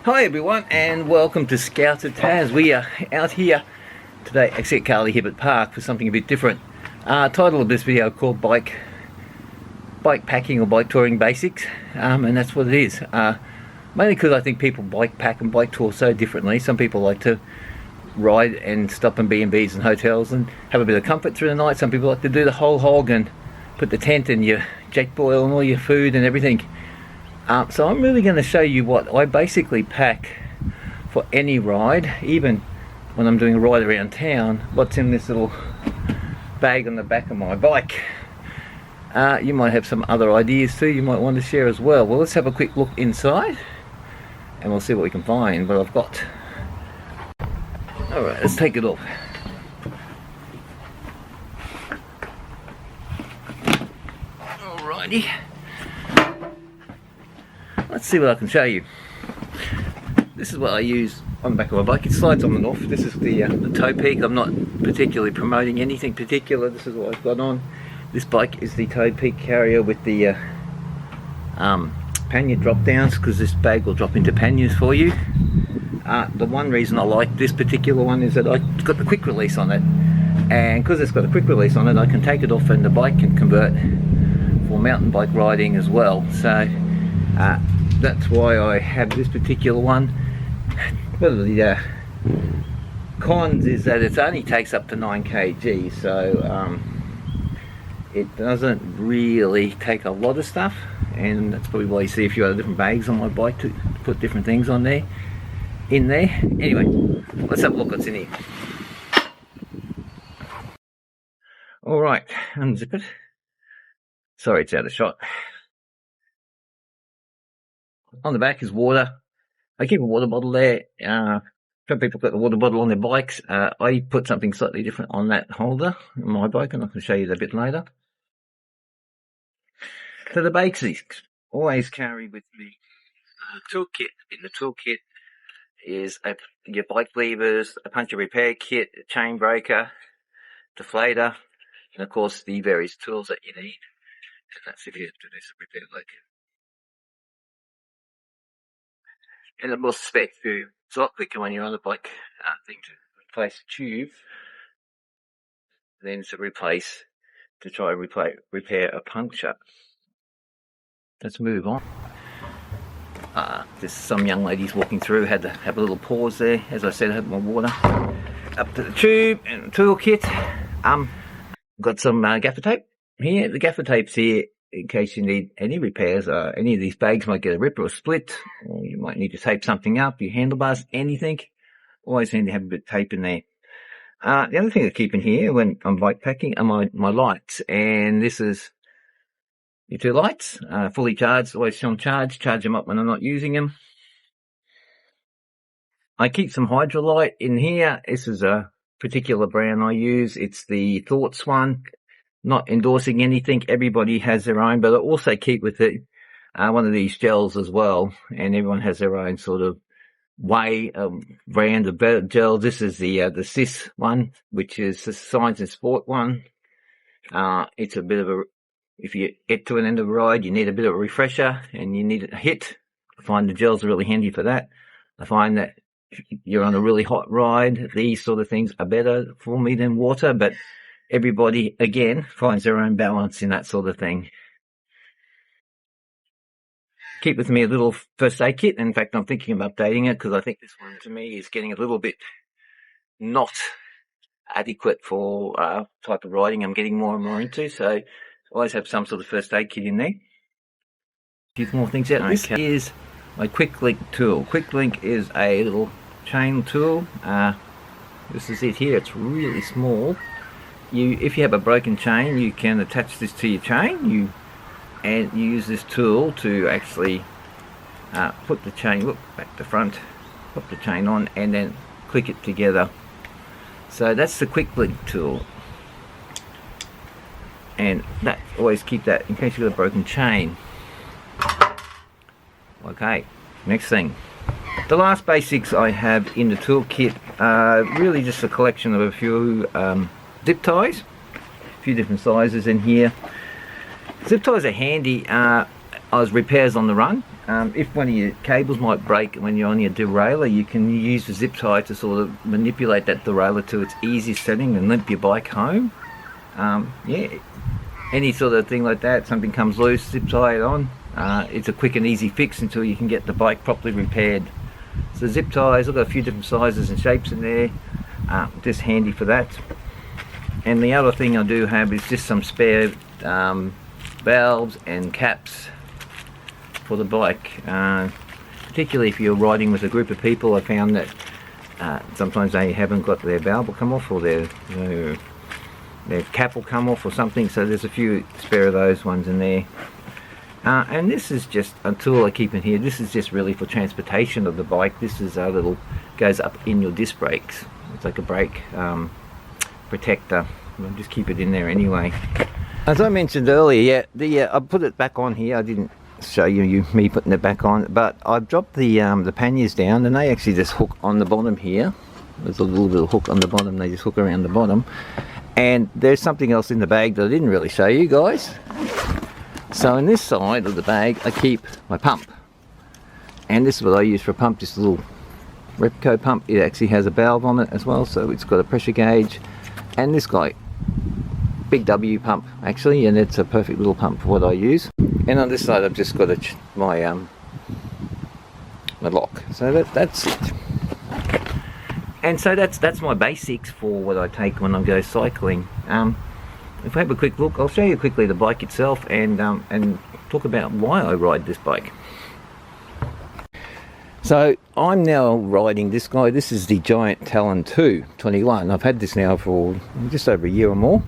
Hi everyone and welcome to Scouts of Tas. We are out here today actually at Carly Hibbert Park for something a bit different. Title of this video called bike packing or bike touring basics, and that's what it is. Mainly because I think people bike pack and bike tour so differently. Some people like to ride and stop in B&Bs and hotels and have a bit of comfort through the night. Some people like to do the whole hog and put the tent and your jet boil and all your food and everything. So I'm really going to show you what I basically pack for any ride, even when I'm doing a ride around town, what's in this little bag on the back of my bike. You might have some other ideas too you might want to share as well. Well, let's have a quick look inside and we'll see what we can find. But I've got... Alright, let's take it off. Alrighty. Let's see what I can show you. This is what I use on the back of my bike. It slides on and off. This is the Topeak. I'm not particularly promoting anything particular. This is what I've got on. This bike is the Topeak carrier with the pannier drop downs, because this bag will drop into panniers for you. The one reason I like this particular one is that I've got the quick release on it, and because it's got a quick release on it, I can take it off and the bike can convert for mountain bike riding as well. So that's why I have this particular one. One of the cons is that it only takes up to 9 kg, so it doesn't really take a lot of stuff, and that's probably why you see a few other different bags on my bike to put different things on there. Anyway, let's have a look what's in here. Alright, unzip it. Sorry, it's out of shot. On the back is water. I keep a water bottle there. Some people put the water bottle on their bikes. I put something slightly different on that holder on my bike, and I can show you that a bit later. So the basics, always carry with me a toolkit. In the toolkit is your bike levers, a puncture repair kit, a chain breaker, deflator, and of course the various tools that you need. And that's if you have to do some repair work. And a more spec too. It's a lot quicker when you're on the bike thing to replace a tube than to try and repair a puncture. Let's move on. There's some young ladies walking through, had to have a little pause there. As I said, I had my water. Up to the tube and the toolkit. Got some gaffer tape here. The gaffer tape's here in case you need any repairs. Any of these bags might get a rip or a split, or you might need to tape something up, your handlebars, anything. Always need to have a bit of tape in there. The other thing I keep in here when I'm bike packing are my lights, and this is your two lights, fully charged, always on charge, charge them up when I'm not using them. I keep some Hydrolite in here. This is a particular brand I use. It's the Thoughts one. Not endorsing anything, everybody has their own, but I also keep with it one of these gels as well, and everyone has their own sort of brand of gel. This is the CIS one, which is the Science and Sport one. It's a bit of if you get to an end of a ride, you need a bit of a refresher and you need a hit. I find the gels are really handy for that. I find that if you're on a really hot ride, these sort of things are better for me than water, but everybody, again, finds their own balance in that sort of thing. Keep with me a little first aid kit. In fact, I'm thinking of updating it because I think this one to me is getting a little bit not adequate for type of riding I'm getting more and more into. So always have some sort of first aid kit in there. A few more things out. This is my Quick Link tool. Quick Link is a little chain tool. This is it here. It's really small. If you have a broken chain, you can attach this to your chain. And you use this tool to actually put the chain, look back to front, put the chain on, and then click it together. So that's the Quick Link tool. And that, always keep that in case you've got a broken chain. Okay, next thing. The last basics I have in the toolkit are really just a collection of a few zip ties, a few different sizes in here. Zip ties are handy as repairs on the run. if one of your cables might break when you're on your derailleur, you can use the zip tie to sort of manipulate that derailleur to its easiest setting and limp your bike home. Yeah, any sort of thing like that, something comes loose, zip tie it on. It's a quick and easy fix until you can get the bike properly repaired. So zip ties, I've got a few different sizes and shapes in there, just handy for that. And the other thing I do have is just some spare valves and caps for the bike. Particularly if you're riding with a group of people, I found that sometimes they haven't got their valve will come off, or their cap will come off or something, so there's a few spare of those ones in there. And this is just a tool I keep in here. This is just really for transportation of the bike. This is a little, goes up in your disc brakes. It's like a brake protector. I'll just keep it in there anyway. As I mentioned earlier, I put it back on here. I didn't show you me putting it back on, but I've dropped the panniers down, and they actually just hook on the bottom here. There's a little bit of hook on the bottom. They just hook around the bottom. And there's something else in the bag that I didn't really show you guys. So in this side of the bag, I keep my pump. And this is what I use for a pump, just a little Repco pump. It actually has a valve on it as well, so it's got a pressure gauge. And this guy, Big W pump actually, and it's a perfect little pump for what I use. And on this side I've just got my lock. So that's it. And so that's my basics for what I take when I go cycling. If we have a quick look, I'll show you quickly the bike itself and talk about why I ride this bike. So I'm now riding this guy. This is the Giant Talon 2 21. I've had this now for just over a year or more.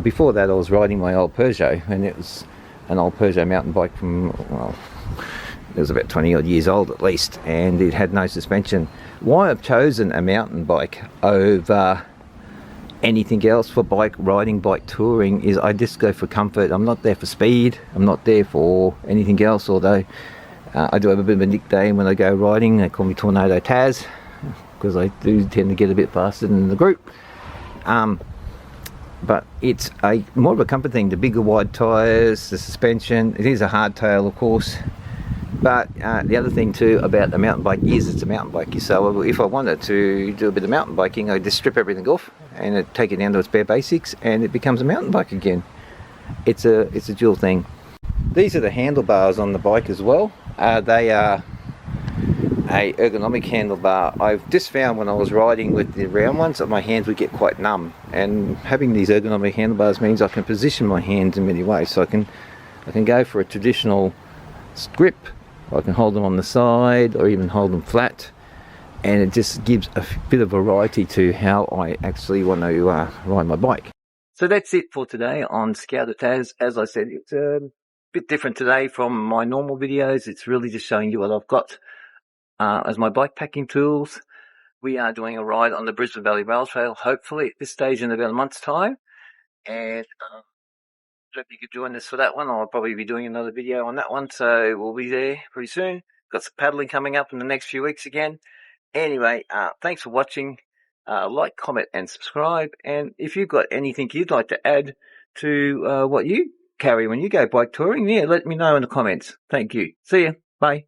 Before that I was riding my old Peugeot, and it was an old Peugeot mountain bike from, well, it was about 20 odd years old at least, and it had no suspension. Why I've chosen a mountain bike over anything else for bike riding, bike touring, is I just go for comfort. I'm not there for speed, I'm not there for anything else, although I do have a bit of a nickname when I go riding. They call me Tornado Taz, because I do tend to get a bit faster than the group. But it's more of a comfort thing. The bigger wide tyres, the suspension, it is a hardtail of course. But the other thing too about the mountain bike is it's a mountain bike. So if I wanted to do a bit of mountain biking, I'd just strip everything off and take it down to its bare basics, and it becomes a mountain bike again. It's a dual thing. These are the handlebars on the bike as well. They are a ergonomic handlebar. I've just found when I was riding with the round ones that my hands would get quite numb, and having these ergonomic handlebars means I can position my hands in many ways. So I can go for a traditional grip, I can hold them on the side or even hold them flat, and it just gives a bit of variety to how I actually want to ride my bike. So that's it for today on Scouter Taz. As I said, it's a bit different today from my normal videos. It's really just showing you what I've got as my bike packing tools. We are doing a ride on the Brisbane Valley Rail Trail, hopefully at this stage in about a month's time, and hope you could join us for that one. I'll probably be doing another video on that one, so we'll be there pretty soon. Got some paddling coming up in the next few weeks again. Anyway, thanks for watching. Like, comment and subscribe, and if you've got anything you'd like to add to what you carry when you go bike touring, yeah, let me know in the comments. Thank you. See ya. Bye.